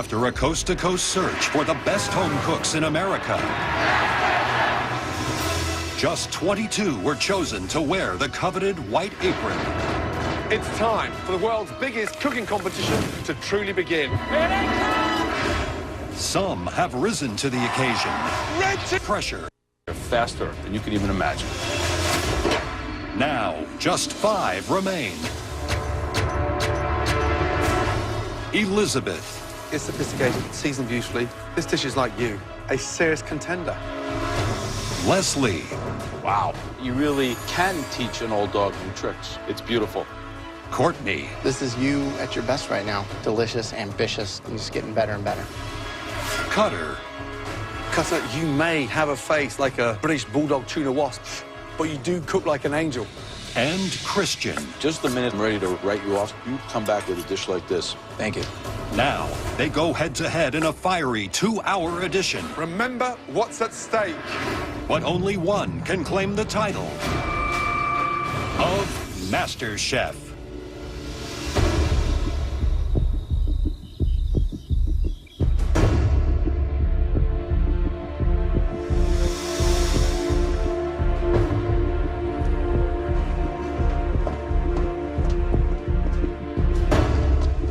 After a coast-to-coast search for the best home cooks in America, just 22 were chosen to wear the coveted white apron. It's time for the world's biggest cooking competition to truly begin. Here they come! Some have risen to the occasion. Red team! Pressure. They're faster than you could even imagine. Now, just 5 remain. Elizabeth. It's sophisticated, seasoned beautifully. This dish is like you, a serious contender. Leslie. Wow. You really can teach an old dog new tricks. It's beautiful. Courtney. This is you at your best right now. Delicious, ambitious, and just getting better and better. Cutter. Cutter, you may have a face like a British bulldog tuna wasp, but you do cook like an angel. And Christian. Just the minute I'm ready to write you off, you come back with a dish like this. Thank you. Now, they go head-to-head in a fiery 2-hour edition. Remember what's at stake. But only one can claim the title of Masterchef.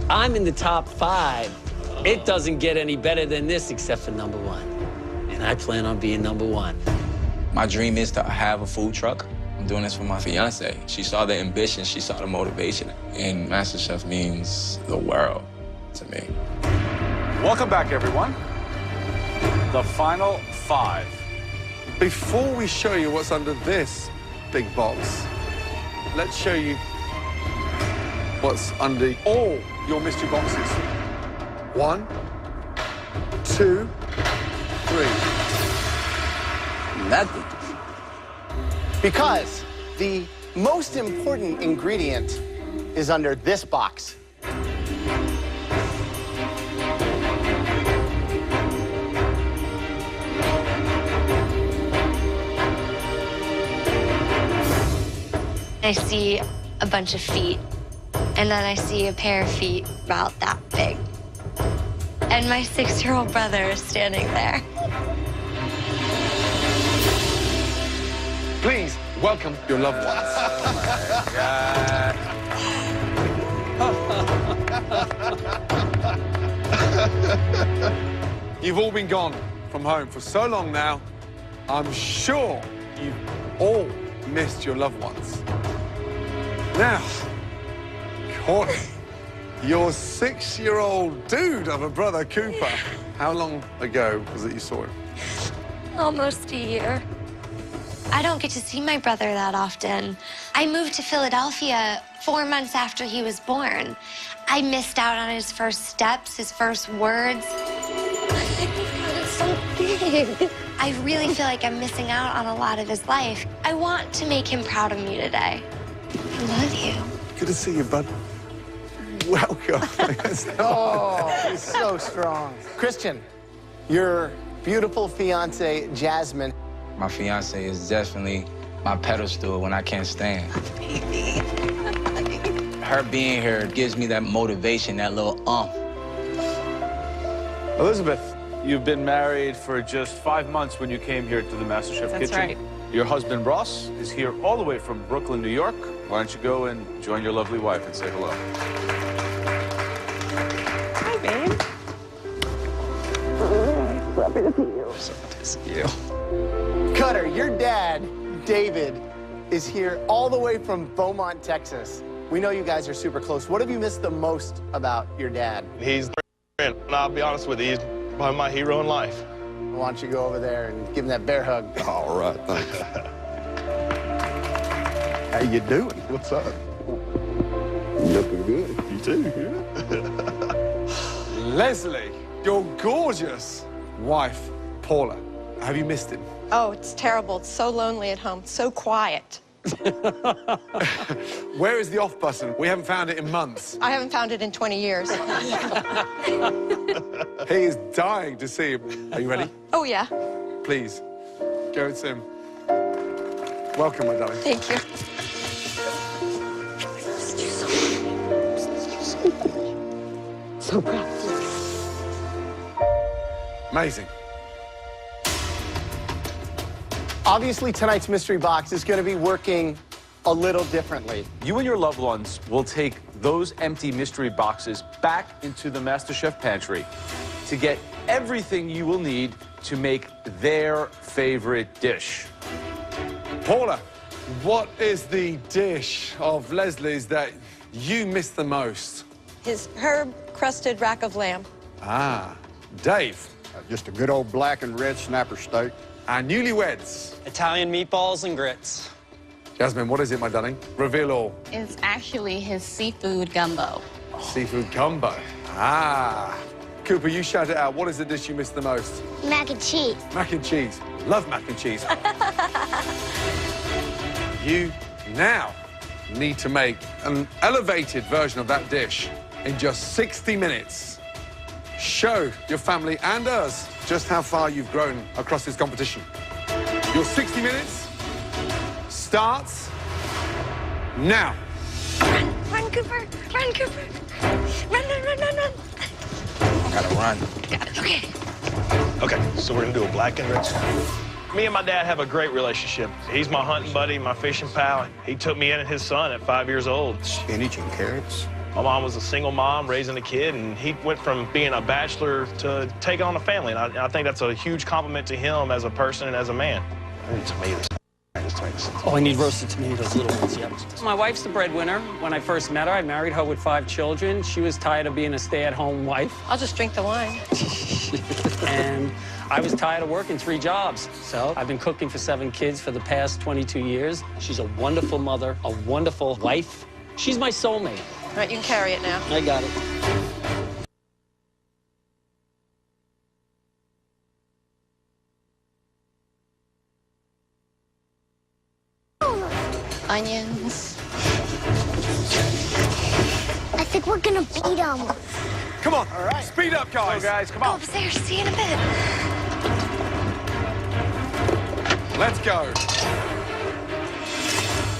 I'm in the top 5. It doesn't get any better than this except for #1. And I plan on being #1. My dream is to have a food truck. I'm doing this for my fiance. She saw the ambition, she saw the motivation. And MasterChef means the world to me. Welcome back, everyone. The final 5. Before we show you what's under this big box, let's show you what's under all your mystery boxes. 1, 2, 3. Nothing. Because the most important ingredient is under this box. I see a bunch of feet, and then I see a pair of feet about that big. And my 6-year-old brother is standing there. Please welcome your loved ones. You've all been gone from home for so long now. I'm sure you've all missed your loved ones. Now, Courtney, your 6-year-old dude of a brother, Cooper. How long ago was it you saw him? Almost a year. I don't get to see my brother that often. I moved to Philadelphia 4 months after he was born. I missed out on his first steps, his first words. It's so big. I really feel like I'm missing out on a lot of his life. I want to make him proud of me today. I love you. Good to see you, bud. Welcome. Oh, he's so strong. Christian, your beautiful fiance, Jasmine. My fiance is definitely my pedestal when I can't stand. Her being here gives me that motivation, that little Elizabeth, you've been married for just 5 months when you came here to the MasterChef kitchen. That's right. Your husband, Ross, is here all the way from Brooklyn, New York. Why don't you go and join your lovely wife and say hello? Hi, babe. Happy to see you. So to see you. Cutter, your dad, David, is here all the way from Beaumont, Texas. We know you guys are super close. What have you missed the most about your dad? He's the friend, and I'll be honest with you, he's probably my hero in life. Why don't you go over there and give him that bear hug? All right, thanks. How you doing? What's up? Looking good. You too, Leslie, your gorgeous wife, Paula. Have you missed him? Oh, it's terrible. It's so lonely at home. It's so quiet. Where is the off button? We haven't found it in months. I haven't found it in 20 years. He is dying to see him. Are you ready? Oh, yeah. Please, go and see him. Welcome, my darling. Thank you. So proud of you. Amazing. Obviously, tonight's mystery box is going to be working a little differently. You and your loved ones will take those empty mystery boxes back into the Masterchef pantry to get everything you will need to make their favorite dish. Paula, what is the dish of Leslie's that you miss the most? His herb-crusted rack of lamb. Ah, Dave. Just a good old black and red snapper steak. And newlyweds. Italian meatballs and grits. Jasmine, what is it, my darling? Reveal all. It's actually his seafood gumbo. Seafood gumbo. Ah. Cooper, you shout it out. What is the dish you miss the most? Mac and cheese. Mac and cheese. Love mac and cheese. You now need to make an elevated version of that dish in just 60 minutes. Show your family and us just how far you've grown across this competition. Your 60 minutes starts now. Run, Cooper. Run, Cooper. Run. Gotta run. Got it. Okay. Okay, so we're gonna do a black and red. Me and my dad have a great relationship. He's my hunting buddy, my fishing pal. He took me in and his son at 5 years old. Spinach and carrots. My mom was a single mom raising a kid, and he went from being a bachelor to taking on a family. And I think that's a huge compliment to him as a person and as a man. I need tomatoes. Oh, I need roasted tomatoes, little ones, yep. My wife's the breadwinner. When I first met her, I married her with 5 children. She was tired of being a stay-at-home wife. I'll just drink the wine. And I was tired of working 3 jobs. So I've been cooking for 7 kids for the past 22 years. She's a wonderful mother, a wonderful wife. She's my soulmate. All right, you can carry it now. I got it. Onions. I think we're gonna beat them. Come on. All right. Speed up, guys. Go, guys, come Go on. upstairs. See you in a bit. Let's go.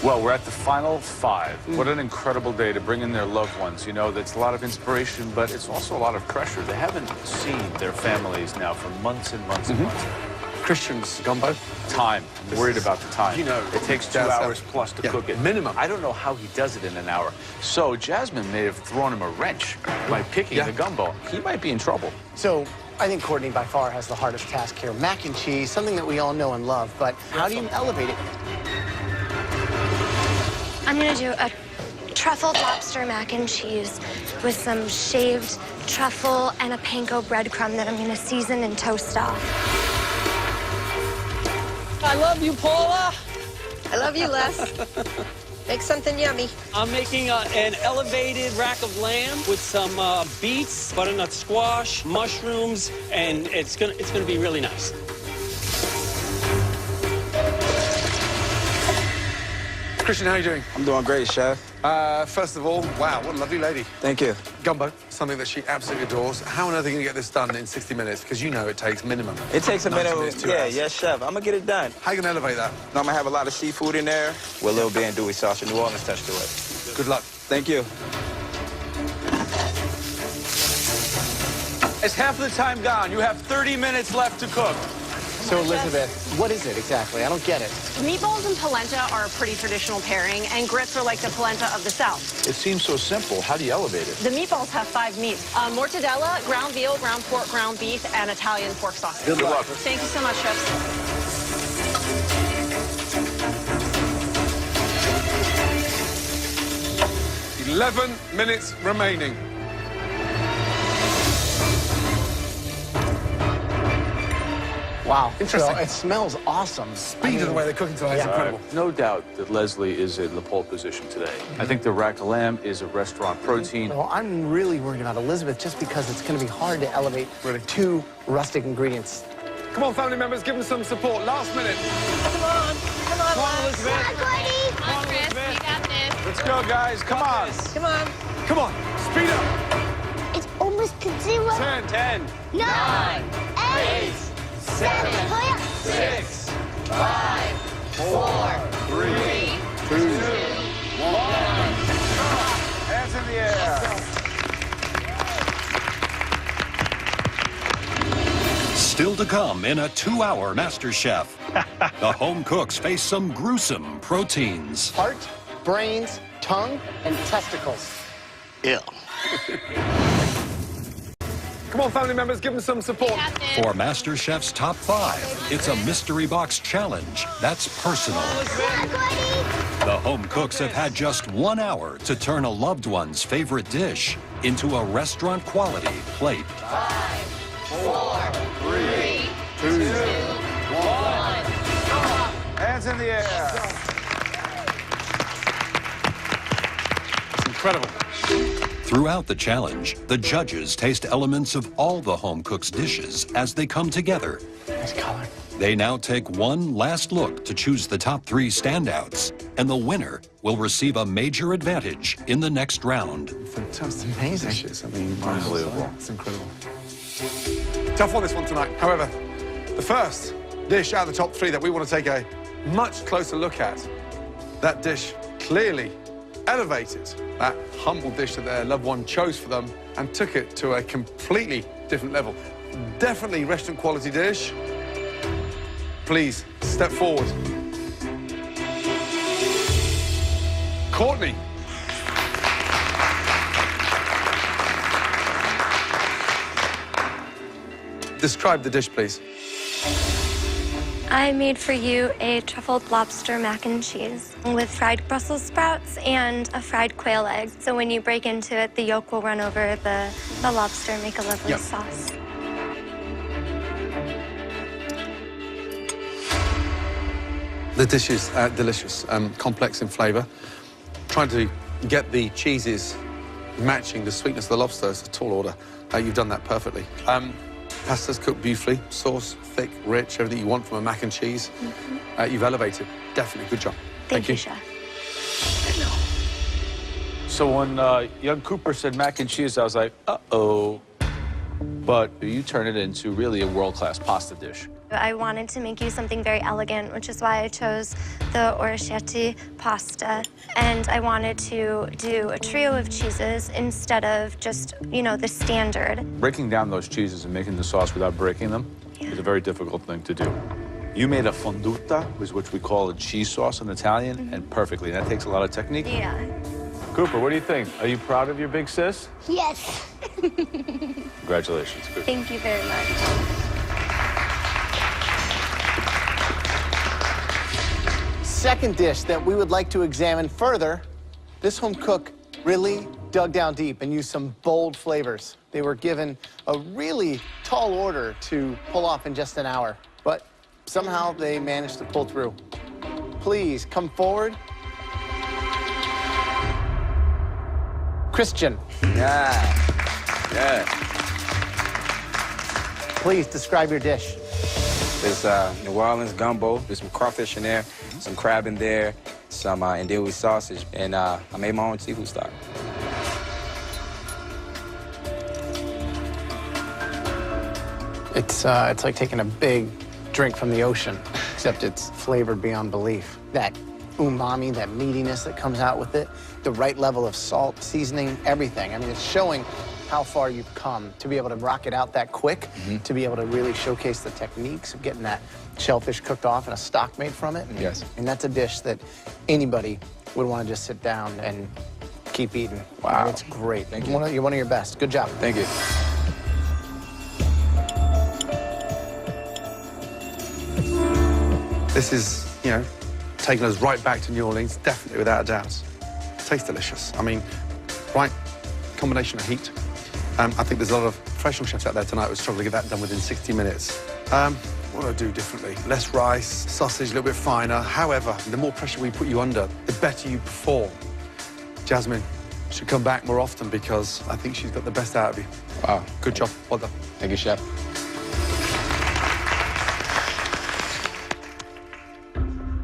Well, we're at the final 5. What an incredible day to bring in their loved ones. You know, that's a lot of inspiration, but it's also a lot of pressure. They haven't seen their families now for months and months and months. Christian's gumbo. Time. I'm worried about the time. You know, it takes 2 that's how- hours plus to yeah, cook it. minimum. I don't know how he does it in an hour. So Jasmine may have thrown him a wrench by picking the gumbo. He might be in trouble. So I think Courtney by far has the hardest task here. Mac and cheese, something that we all know and love, but how do you elevate it? I'm gonna do a truffled lobster mac and cheese with some shaved truffle and a panko breadcrumb that I'm gonna season and toast off. I love you, Paula. I love you, Les. Make something yummy. I'm making an elevated rack of lamb with some beets, butternut squash, mushrooms, and it's gonna be really nice. Christian, how are you doing? I'm doing great, Chef. First of all, wow, what a lovely lady. Thank you. Gumbo, something that she absolutely adores. How on earth are you going to get this done in 60 minutes? Because you know it takes minimum. It takes a 90 minute. minutes, 2 Yeah, hours. yes, Chef. I'm gonna get it done. How are you going to elevate that? I'm gonna have a lot of seafood in there with a little bit of andouille sauce and New Orleans touch to it. Good luck. Thank you. It's half the time gone. You have 30 minutes left to cook. So, Elizabeth, what is it exactly? I don't get it. Meatballs and polenta are a pretty traditional pairing, and grits are like the polenta of the South. It seems so simple. How do you elevate it? The meatballs have 5 meats. Mortadella, ground veal, ground pork, ground beef, and Italian pork sausage. Good luck. Thank you so much, chefs. 11 minutes remaining. Wow. Interesting. So it smells awesome. Speed of the way they're cooking tonight is incredible. No doubt that Leslie is in the pole position today. I think the rack of lamb is a restaurant protein. Well, I'm really worried about Elizabeth just because it's going to be hard to elevate 2 rustic ingredients. Come on, family members, give them some support. Last minute. Come on, Elizabeth. Come on, Chris. We got this. Let's go, guys. Come on. come on. Come on, speed up. It's almost to 0. 10, 9, 8, 7, 6, 5, 4, 3, 2, 1. Hands in the air. Still to come in a 2-hour Masterchef. The home cooks face some gruesome proteins. Heart, brains, tongue, and testicles. Ew. Come on, family members, give them some support. For Masterchef's top 5, it's a mystery box challenge that's personal. The home cooks have had just 1 hour to turn a loved one's favorite dish into a restaurant-quality plate. 5, 4, 3, 2, 1. Hands in the air. It's incredible. Throughout the challenge, the judges taste elements of all the home cooks' dishes as they come together. Nice color. They now take one last look to choose the top 3 standouts, and the winner will receive a major advantage in the next round. Fantastic. Amazing. I mean, unbelievable. It's incredible. Tough one, this one tonight. However, the first dish out of the top 3 that we want to take a much closer look at, that dish clearly elevated that humble dish that their loved one chose for them and took it to a completely different level. Definitely restaurant quality dish. Please, step forward. Courtney. Describe the dish, please. I made for you a truffled lobster mac and cheese with fried Brussels sprouts and a fried quail egg. So when you break into it, the yolk will run over the lobster and make a lovely sauce. The dish is delicious, complex in flavor. Trying to get the cheeses matching the sweetness of the lobster is a tall order. You've done that perfectly. Pasta's cooked beautifully, sauce, thick, rich, everything you want from a mac and cheese. You've elevated. Definitely, good job. Thank you, Chef. So when young Cooper said mac and cheese, I was like, uh-oh. But you turn it into really a world-class pasta dish. I wanted to make you something very elegant, which is why I chose the orecchiette pasta. And I wanted to do a trio of cheeses instead of just, you know, the standard. Breaking down those cheeses and making the sauce without breaking them is a very difficult thing to do. You made a fonduta, which we call a cheese sauce in Italian, and perfectly. That takes a lot of technique. Yeah. Cooper, what do you think? Are you proud of your big sis? Yes. Congratulations, Cooper. Thank you very much. Second dish that we would like to examine further, this home cook really dug down deep and used some bold flavors. They were given a really tall order to pull off in just an hour, but somehow they managed to pull through. Please come forward. Christian. Yeah. Please describe your dish. There's New Orleans gumbo. There's some crawfish in there, some crab in there, some andouille sausage, and I made my own seafood stock. It's like taking a big drink from the ocean, except it's flavored beyond belief. That umami, that meatiness that comes out with it, the right level of salt, seasoning, everything. I mean, it's showing how far you've come to be able to rock it out that quick, to be able to really showcase the techniques of getting that shellfish cooked off and a stock made from it. And, and that's a dish that anybody would want to just sit down and keep eating. Wow. And it's great. Thank you. You're one of your best. Good job. Thank you. This is, you know, taking us right back to New Orleans, definitely, without a doubt. Tastes delicious. I mean, right combination of heat. I think there's a lot of professional chefs out there tonight who struggle to get that done within 60 minutes. What do I do differently? Less rice, sausage, a little bit finer. However, the more pressure we put you under, the better you perform. Jasmine should come back more often because I think she's got the best out of you. Wow. Good job. Well done. Thank you, Chef.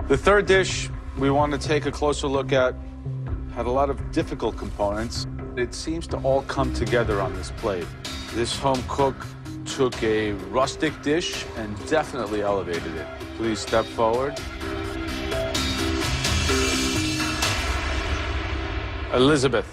The third dish we want to take a closer look at had a lot of difficult components. It seems to all come together on this plate. This home cook took a rustic dish and definitely elevated it. Please step forward. Elizabeth.